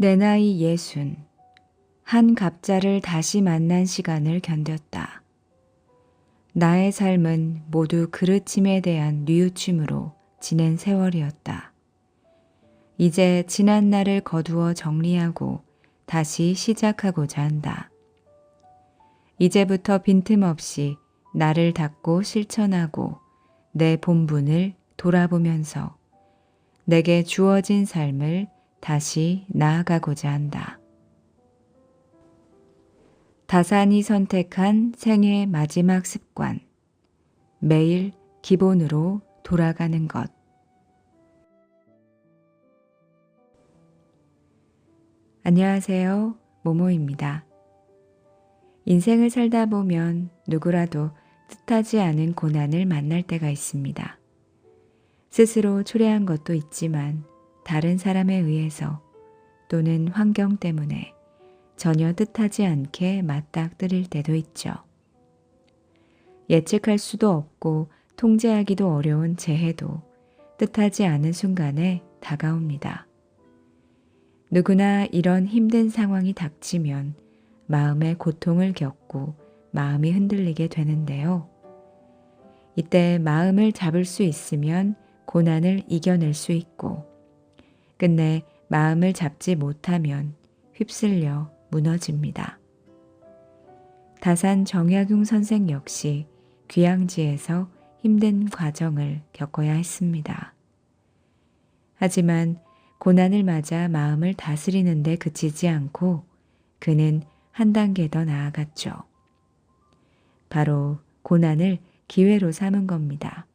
내 나이 60, 한 갑자를 다시 만난 시간을 견뎠다. 나의 삶은 모두 그르침에 대한 뉘우침으로 지낸 세월이었다. 이제 지난 날을 거두어 정리하고 다시 시작하고자 한다. 이제부터 빈틈없이 나를 닫고 실천하고 내 본분을 돌아보면서 내게 주어진 삶을 다시 나아가고자 한다. 다산이 선택한 생애 마지막 습관. 매일 기본으로 돌아가는 것. 안녕하세요. 모모입니다. 인생을 살다 보면 누구라도 뜻하지 않은 고난을 만날 때가 있습니다. 스스로 초래한 것도 있지만 다른 사람에 의해서 또는 환경 때문에 전혀 뜻하지 않게 맞닥뜨릴 때도 있죠. 예측할 수도 없고 통제하기도 어려운 재해도 뜻하지 않은 순간에 다가옵니다. 누구나 이런 힘든 상황이 닥치면 마음의 고통을 겪고 마음이 흔들리게 되는데요. 이때 마음을 잡을 수 있으면 고난을 이겨낼 수 있고 끝내 마음을 잡지 못하면 휩쓸려 무너집니다. 다산 정약용 선생 역시 귀향지에서 힘든 과정을 겪어야 했습니다. 하지만 고난을 맞아 마음을 다스리는 데 그치지 않고 그는 한 단계 더 나아갔죠. 바로 고난을 기회로 삼은 겁니다.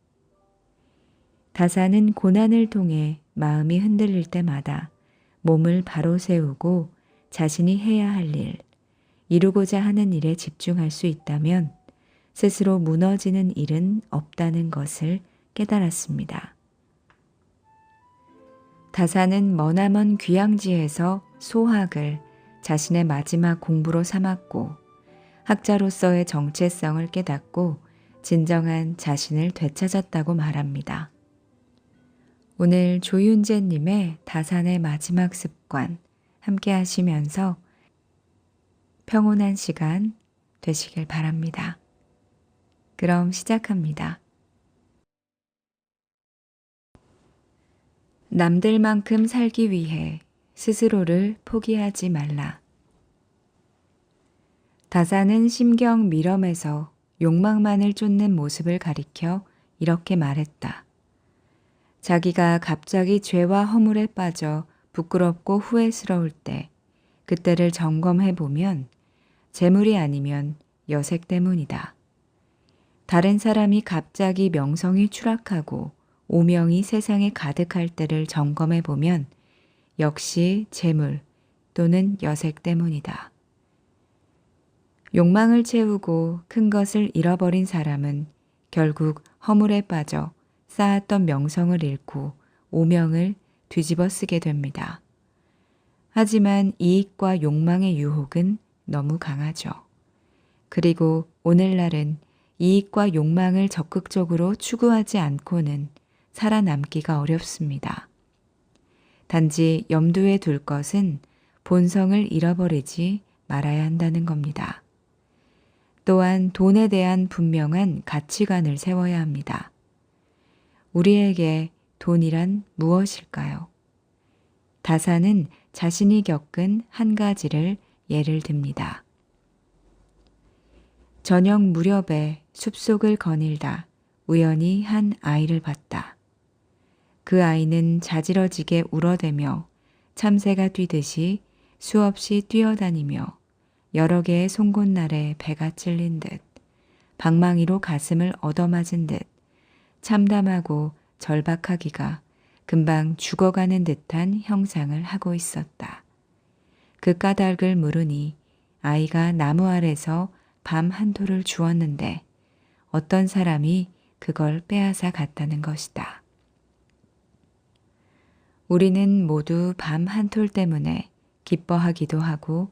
다산은 고난을 통해 마음이 흔들릴 때마다 몸을 바로 세우고 자신이 해야 할 일, 이루고자 하는 일에 집중할 수 있다면 스스로 무너지는 일은 없다는 것을 깨달았습니다. 다산은 머나먼 귀향지에서 소학을 자신의 마지막 공부로 삼았고 학자로서의 정체성을 깨닫고 진정한 자신을 되찾았다고 말합니다. 오늘 조윤재님의 다산의 마지막 습관 함께 하시면서 평온한 시간 되시길 바랍니다. 그럼 시작합니다. 남들만큼 살기 위해 스스로를 포기하지 말라. 다산은 심경 미럼에서 욕망만을 쫓는 모습을 가리켜 이렇게 말했다. 자기가 갑자기 죄와 허물에 빠져 부끄럽고 후회스러울 때 그때를 점검해 보면 재물이 아니면 여색 때문이다. 다른 사람이 갑자기 명성이 추락하고 오명이 세상에 가득할 때를 점검해 보면 역시 재물 또는 여색 때문이다. 욕망을 채우고 큰 것을 잃어버린 사람은 결국 허물에 빠져 쌓았던 명성을 잃고 오명을 뒤집어 쓰게 됩니다. 하지만 이익과 욕망의 유혹은 너무 강하죠. 그리고 오늘날은 이익과 욕망을 적극적으로 추구하지 않고는 살아남기가 어렵습니다. 단지 염두에 둘 것은 본성을 잃어버리지 말아야 한다는 겁니다. 또한 돈에 대한 분명한 가치관을 세워야 합니다. 우리에게 돈이란 무엇일까요? 다산은 자신이 겪은 한 가지를 예를 듭니다. 저녁 무렵에 숲속을 거닐다 우연히 한 아이를 봤다. 그 아이는 자지러지게 울어대며 참새가 뛰듯이 수없이 뛰어다니며 여러 개의 송곳날에 배가 찔린 듯 방망이로 가슴을 얻어맞은 듯 참담하고 절박하기가 금방 죽어가는 듯한 형상을 하고 있었다. 그 까닭을 물으니 아이가 나무 아래서 밤 한톨을 주었는데 어떤 사람이 그걸 빼앗아 갔다는 것이다. 우리는 모두 밤 한톨 때문에 기뻐하기도 하고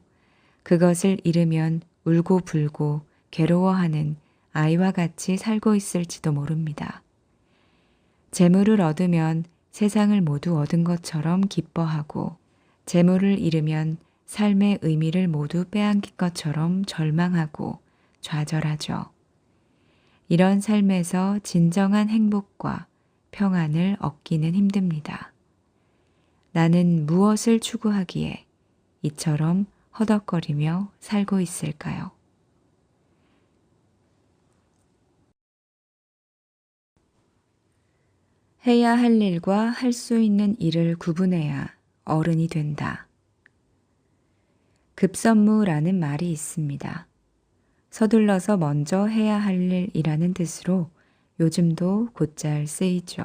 그것을 잃으면 울고 불고 괴로워하는 아이와 같이 살고 있을지도 모릅니다. 재물을 얻으면 세상을 모두 얻은 것처럼 기뻐하고 재물을 잃으면 삶의 의미를 모두 빼앗긴 것처럼 절망하고 좌절하죠. 이런 삶에서 진정한 행복과 평안을 얻기는 힘듭니다. 나는 무엇을 추구하기에 이처럼 허덕거리며 살고 있을까요? 해야 할 일과 할 수 있는 일을 구분해야 어른이 된다. 급선무라는 말이 있습니다. 서둘러서 먼저 해야 할 일이라는 뜻으로 요즘도 곧잘 쓰이죠.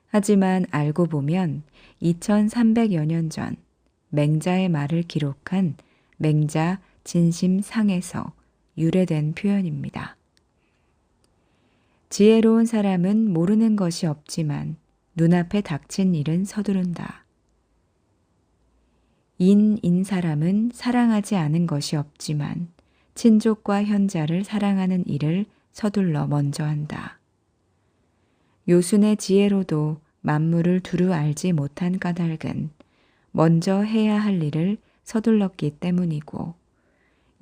하지만 알고 보면 2300여 년 전 맹자의 말을 기록한 맹자 진심상에서 유래된 표현입니다. 지혜로운 사람은 모르는 것이 없지만 눈앞에 닥친 일은 서두른다. 인인 사람은 사랑하지 않은 것이 없지만 친족과 현자를 사랑하는 일을 서둘러 먼저 한다. 요순의 지혜로도 만물을 두루 알지 못한 까닭은 먼저 해야 할 일을 서둘렀기 때문이고,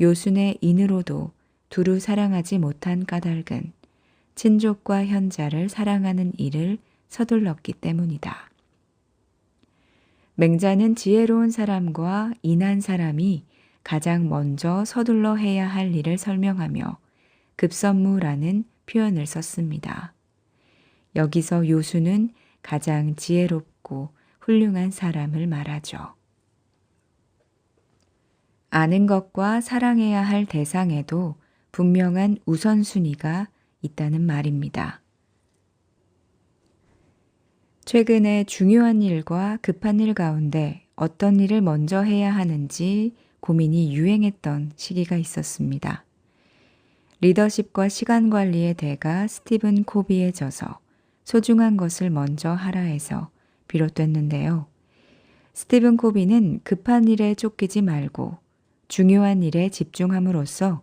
요순의 인으로도 두루 사랑하지 못한 까닭은 친족과 현자를 사랑하는 일을 서둘렀기 때문이다. 맹자는 지혜로운 사람과 인한 사람이 가장 먼저 서둘러 해야 할 일을 설명하며 급선무라는 표현을 썼습니다. 여기서 요수는 가장 지혜롭고 훌륭한 사람을 말하죠. 아는 것과 사랑해야 할 대상에도 분명한 우선순위가 있다는 말입니다. 최근에 중요한 일과 급한 일 가운데 어떤 일을 먼저 해야 하는지 고민이 유행했던 시기가 있었습니다. 리더십과 시간 관리의 대가 스티븐 코비에 져서 소중한 것을 먼저 하라 해서 비롯됐는데요. 스티븐 코비는 급한 일에 쫓기지 말고 중요한 일에 집중함으로써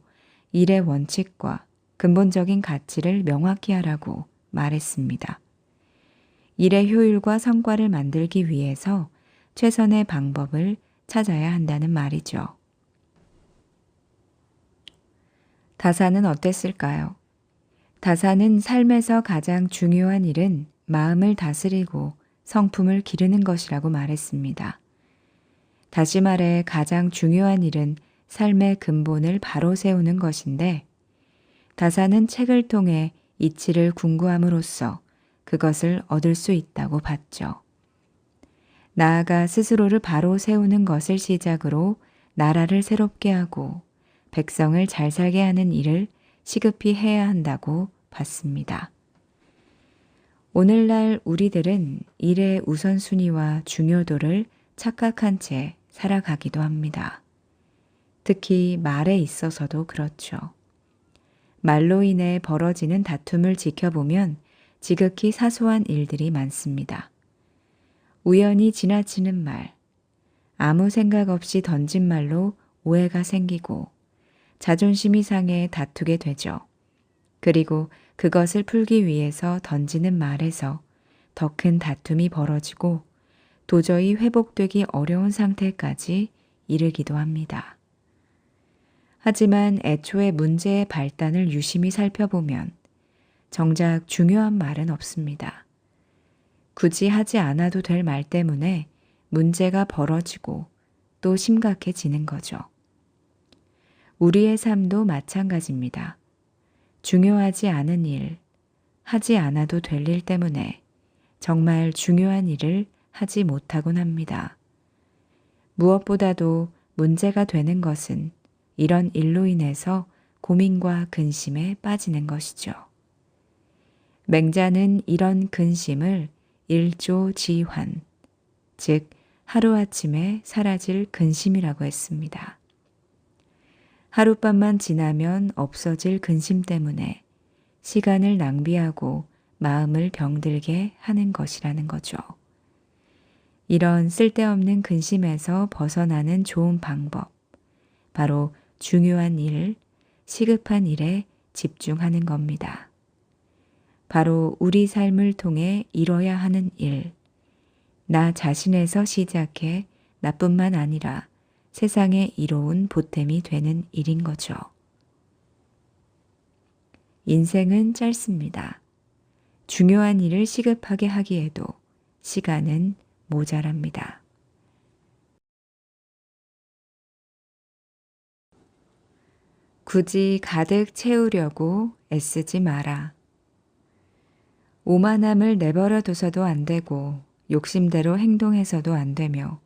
일의 원칙과 근본적인 가치를 명확히 하라고 말했습니다. 일의 효율과 성과를 만들기 위해서 최선의 방법을 찾아야 한다는 말이죠. 다사는 어땠을까요? 다사는 삶에서 가장 중요한 일은 마음을 다스리고 성품을 기르는 것이라고 말했습니다. 다시 말해 가장 중요한 일은 삶의 근본을 바로 세우는 것인데, 다사는 책을 통해 이치를 궁구함으로써 그것을 얻을 수 있다고 봤죠. 나아가 스스로를 바로 세우는 것을 시작으로 나라를 새롭게 하고 백성을 잘 살게 하는 일을 시급히 해야 한다고 봤습니다. 오늘날 우리들은 일의 우선순위와 중요도를 착각한 채 살아가기도 합니다. 특히 말에 있어서도 그렇죠. 말로 인해 벌어지는 다툼을 지켜보면 지극히 사소한 일들이 많습니다. 우연히 지나치는 말, 아무 생각 없이 던진 말로 오해가 생기고 자존심이 상해 다투게 되죠. 그리고 그것을 풀기 위해서 던지는 말에서 더 큰 다툼이 벌어지고 도저히 회복되기 어려운 상태까지 이르기도 합니다. 하지만 애초에 문제의 발단을 유심히 살펴보면 정작 중요한 말은 없습니다. 굳이 하지 않아도 될 말 때문에 문제가 벌어지고 또 심각해지는 거죠. 우리의 삶도 마찬가지입니다. 중요하지 않은 일, 하지 않아도 될 일 때문에 정말 중요한 일을 하지 못하곤 합니다. 무엇보다도 문제가 되는 것은 이런 일로 인해서 고민과 근심에 빠지는 것이죠. 맹자는 이런 근심을 일조지환, 즉 하루아침에 사라질 근심이라고 했습니다. 하룻밤만 지나면 없어질 근심 때문에 시간을 낭비하고 마음을 병들게 하는 것이라는 거죠. 이런 쓸데없는 근심에서 벗어나는 좋은 방법, 바로 중요한 일, 시급한 일에 집중하는 겁니다. 바로 우리 삶을 통해 이뤄야 하는 일, 나 자신에서 시작해 나뿐만 아니라 세상에 이로운 보탬이 되는 일인 거죠. 인생은 짧습니다. 중요한 일을 시급하게 하기에도 시간은 모자랍니다. 굳이 가득 채우려고 애쓰지 마라. 오만함을 내버려 둬서도 안 되고 욕심대로 행동해서도 안 되며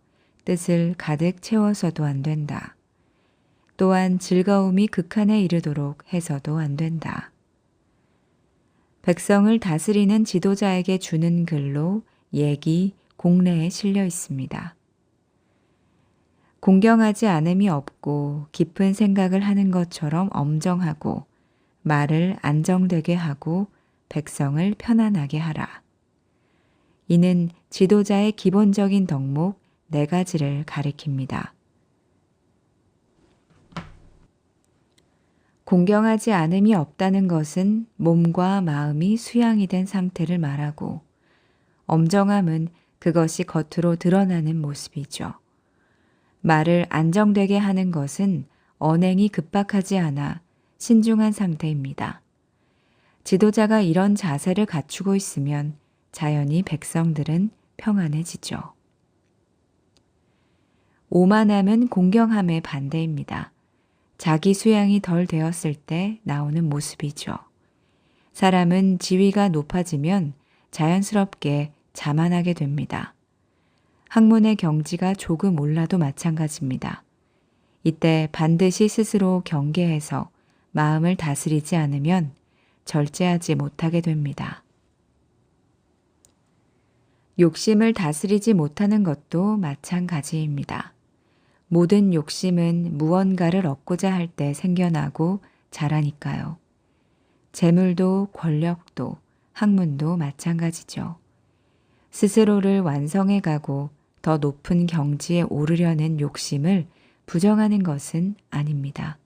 뜻을 가득 채워서도 안 된다. 또한 즐거움이 극한에 이르도록 해서도 안 된다. 백성을 다스리는 지도자에게 주는 글로 예기, 공례에 실려 있습니다. 공경하지 않음이 없고 깊은 생각을 하는 것처럼 엄정하고 말을 안정되게 하고 백성을 편안하게 하라. 이는 지도자의 기본적인 덕목 4가지를 가리킵니다. 공경하지 않음이 없다는 것은 몸과 마음이 수양이 된 상태를 말하고, 엄정함은 그것이 겉으로 드러나는 모습이죠. 말을 안정되게 하는 것은 언행이 급박하지 않아 신중한 상태입니다. 지도자가 이런 자세를 갖추고 있으면 자연히 백성들은 평안해지죠. 오만함은 공경함의 반대입니다. 자기 수양이 덜 되었을 때 나오는 모습이죠. 사람은 지위가 높아지면 자연스럽게 자만하게 됩니다. 학문의 경지가 조금 올라도 마찬가지입니다. 이때 반드시 스스로 경계해서 마음을 다스리지 않으면 절제하지 못하게 됩니다. 욕심을 다스리지 못하는 것도 마찬가지입니다. 모든 욕심은 무언가를 얻고자 할 때 생겨나고 자라니까요. 재물도 권력도 학문도 마찬가지죠. 스스로를 완성해 가고 더 높은 경지에 오르려는 욕심을 부정하는 것은 아닙니다.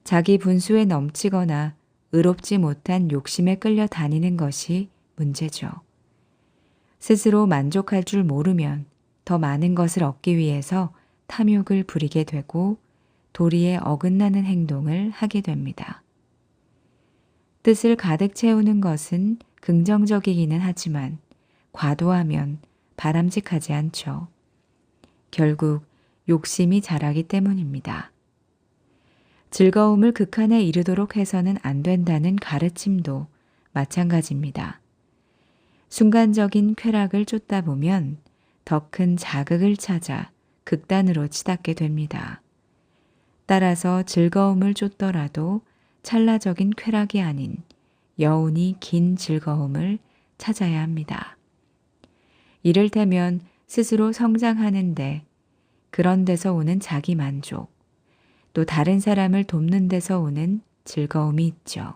자기 분수에 넘치거나 의롭지 못한 욕심에 끌려 다니는 것이 문제죠. 스스로 만족할 줄 모르면 더 많은 것을 얻기 위해서 탐욕을 부리게 되고 도리에 어긋나는 행동을 하게 됩니다. 뜻을 가득 채우는 것은 긍정적이기는 하지만 과도하면 바람직하지 않죠. 결국 욕심이 자라기 때문입니다. 즐거움을 극한에 이르도록 해서는 안 된다는 가르침도 마찬가지입니다. 순간적인 쾌락을 쫓다 보면 더 큰 자극을 찾아 극단으로 치닫게 됩니다. 따라서 즐거움을 쫓더라도 찰나적인 쾌락이 아닌 여운이 긴 즐거움을 찾아야 합니다. 이를테면 스스로 성장하는데 그런 데서 오는 자기 만족, 또 다른 사람을 돕는 데서 오는 즐거움이 있죠.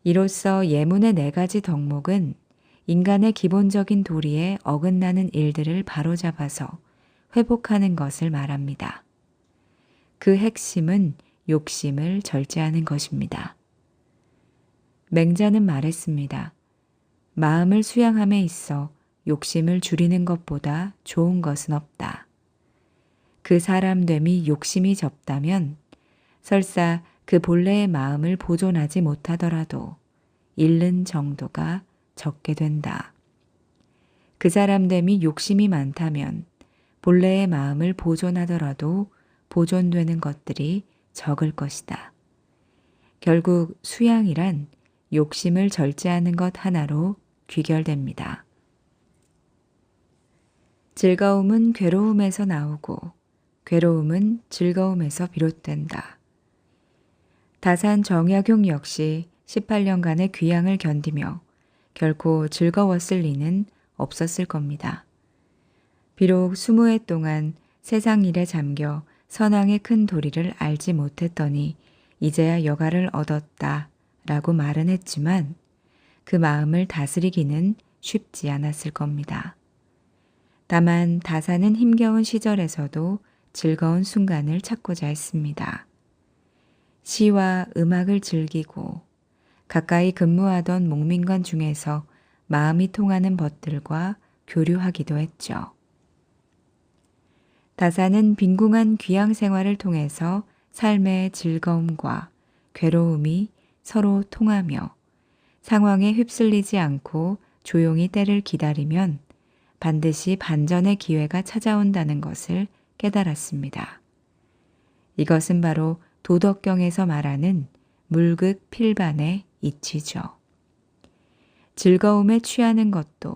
이로써 예문의 4가지 덕목은 인간의 기본적인 도리에 어긋나는 일들을 바로잡아서 회복하는 것을 말합니다. 그 핵심은 욕심을 절제하는 것입니다. 맹자는 말했습니다. 마음을 수양함에 있어 욕심을 줄이는 것보다 좋은 것은 없다. 그 사람됨이 욕심이 적다면 설사 그 본래의 마음을 보존하지 못하더라도 잃는 정도가 적게 된다. 그 사람됨이 욕심이 많다면 본래의 마음을 보존하더라도 보존되는 것들이 적을 것이다. 결국 수양이란 욕심을 절제하는 것 하나로 귀결됩니다. 즐거움은 괴로움에서 나오고 괴로움은 즐거움에서 비롯된다. 다산 정약용 역시 18년간의 귀향을 견디며 결코 즐거웠을 리는 없었을 겁니다. 비록 20해 동안 세상 일에 잠겨 선왕의 큰 도리를 알지 못했더니 이제야 여가를 얻었다 라고 말은 했지만 그 마음을 다스리기는 쉽지 않았을 겁니다. 다만 다산은 힘겨운 시절에서도 즐거운 순간을 찾고자 했습니다. 시와 음악을 즐기고 가까이 근무하던 목민관 중에서 마음이 통하는 벗들과 교류하기도 했죠. 다사는 빈궁한 귀양 생활을 통해서 삶의 즐거움과 괴로움이 서로 통하며 상황에 휩쓸리지 않고 조용히 때를 기다리면 반드시 반전의 기회가 찾아온다는 것을 깨달았습니다. 이것은 바로 도덕경에서 말하는 물극 필반의 이치죠. 즐거움에 취하는 것도,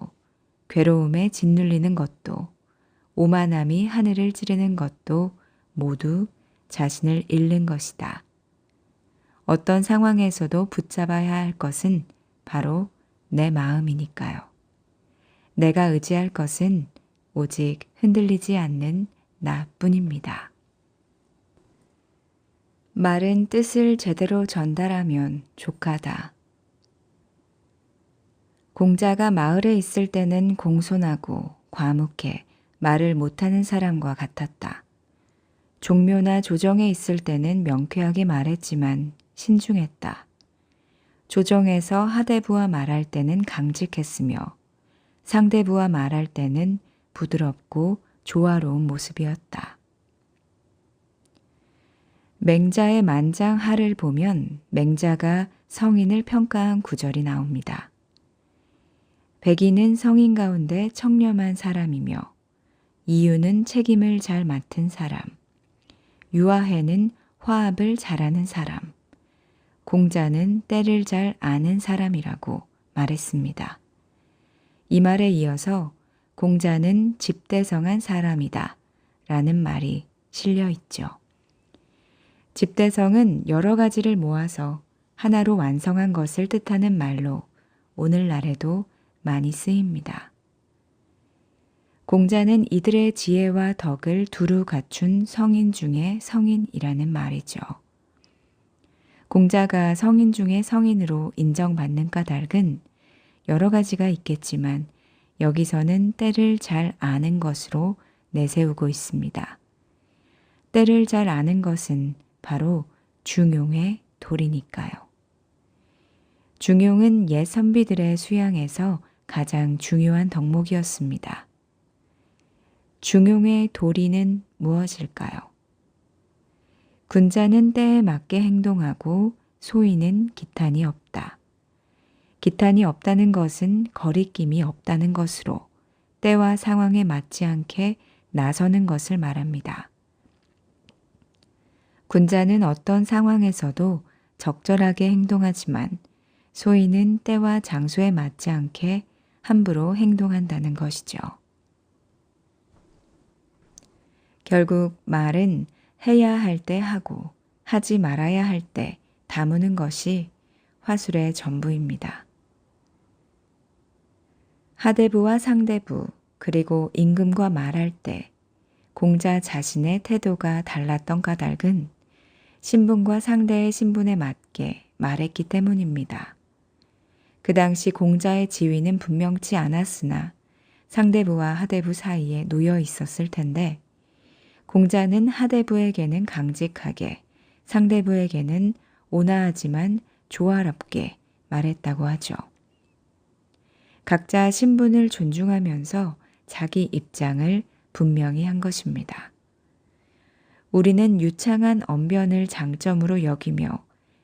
괴로움에 짓눌리는 것도, 오만함이 하늘을 찌르는 것도 모두 자신을 잃는 것이다. 어떤 상황에서도 붙잡아야 할 것은 바로 내 마음이니까요. 내가 의지할 것은 오직 흔들리지 않는 나뿐입니다. 말은 뜻을 제대로 전달하면 족하다. 공자가 마을에 있을 때는 공손하고 과묵해 말을 못하는 사람과 같았다. 종묘나 조정에 있을 때는 명쾌하게 말했지만 신중했다. 조정에서 하대부와 말할 때는 강직했으며 상대부와 말할 때는 부드럽고 조화로운 모습이었다. 맹자의 만장하를 보면 맹자가 성인을 평가한 구절이 나옵니다. 백인은 성인 가운데 청렴한 사람이며 이유는 책임을 잘 맡은 사람, 유아해는 화합을 잘하는 사람, 공자는 때를 잘 아는 사람이라고 말했습니다. 이 말에 이어서 공자는 집대성한 사람이다 라는 말이 실려 있죠. 집대성은 여러 가지를 모아서 하나로 완성한 것을 뜻하는 말로 오늘날에도 많이 쓰입니다. 공자는 이들의 지혜와 덕을 두루 갖춘 성인 중에 성인이라는 말이죠. 공자가 성인 중에 성인으로 인정받는 까닭은 여러 가지가 있겠지만 여기서는 때를 잘 아는 것으로 내세우고 있습니다. 때를 잘 아는 것은 바로 중용의 도리니까요. 중용은 옛 선비들의 수양에서 가장 중요한 덕목이었습니다. 중용의 도리는 무엇일까요? 군자는 때에 맞게 행동하고 소인은 기탄이 없다. 기탄이 없다는 것은 거리낌이 없다는 것으로 때와 상황에 맞지 않게 나서는 것을 말합니다. 군자는 어떤 상황에서도 적절하게 행동하지만 소인은 때와 장소에 맞지 않게 함부로 행동한다는 것이죠. 결국 말은 해야 할 때 하고 하지 말아야 할 때 다무는 것이 화술의 전부입니다. 하대부와 상대부 그리고 임금과 말할 때 공자 자신의 태도가 달랐던 까닭은 신분과 상대의 신분에 맞게 말했기 때문입니다. 그 당시 공자의 지위는 분명치 않았으나 상대부와 하대부 사이에 놓여 있었을 텐데 공자는 하대부에게는 강직하게 상대부에게는 온화하지만 조화롭게 말했다고 하죠. 각자 신분을 존중하면서 자기 입장을 분명히 한 것입니다. 우리는 유창한 언변을 장점으로 여기며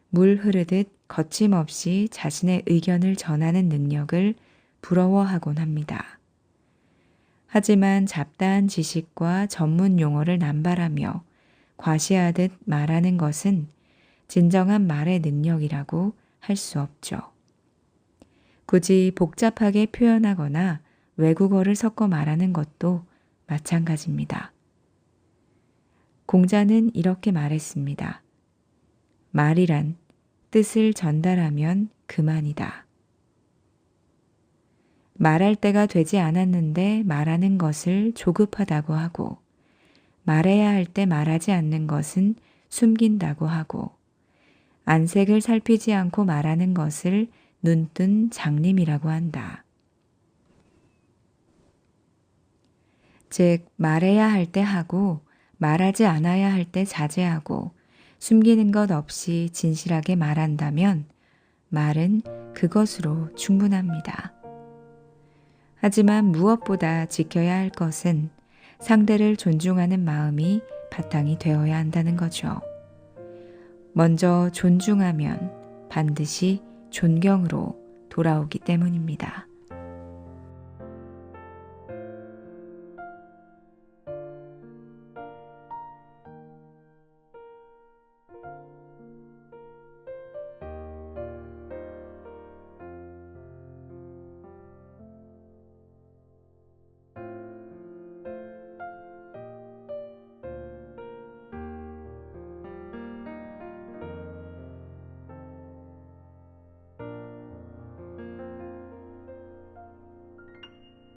물 흐르듯 거침없이 자신의 의견을 전하는 능력을 부러워하곤 합니다. 하지만 잡다한 지식과 전문 용어를 남발하며 과시하듯 말하는 것은 진정한 말의 능력이라고 할 수 없죠. 굳이 복잡하게 표현하거나 외국어를 섞어 말하는 것도 마찬가지입니다. 공자는 이렇게 말했습니다. 말이란 뜻을 전달하면 그만이다. 말할 때가 되지 않았는데 말하는 것을 조급하다고 하고 말해야 할 때 말하지 않는 것은 숨긴다고 하고 안색을 살피지 않고 말하는 것을 눈뜬 장님이라고 한다. 즉 말해야 할 때 하고 말하지 않아야 할 때 자제하고 숨기는 것 없이 진실하게 말한다면 말은 그것으로 충분합니다. 하지만 무엇보다 지켜야 할 것은 상대를 존중하는 마음이 바탕이 되어야 한다는 거죠. 먼저 존중하면 반드시 존경으로 돌아오기 때문입니다.